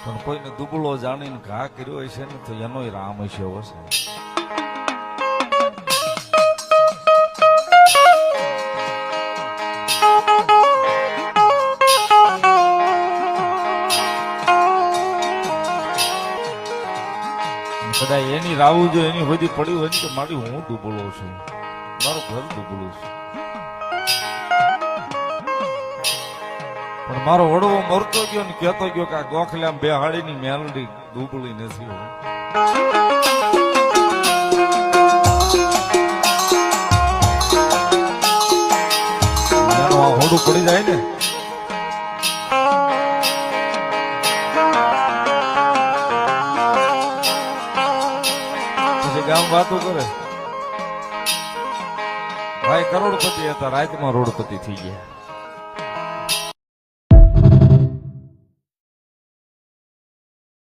પણ કોઈને દુબળો જાણીને ઘા કર્યો હશે ને તો એનોય રામ હશે હશે. કદાચ એની રાવું જો એની હોદી પડી હોય કે મારી હું દુબળો છું, મારું ઘર દુબળું છે, પણ મારો વડવો મરતો ગયો ને કહેતો ગયો કે આ ગોખલ્યામ બેહાડીની મેલડી દુબળી નથી હોય. એનું આ હોડું પડી જાય ને પછી ગામ વાતો કરે ભાઈ કરોડપતિ હતા, રાતમાં રોડપતિ થઈ ગયા.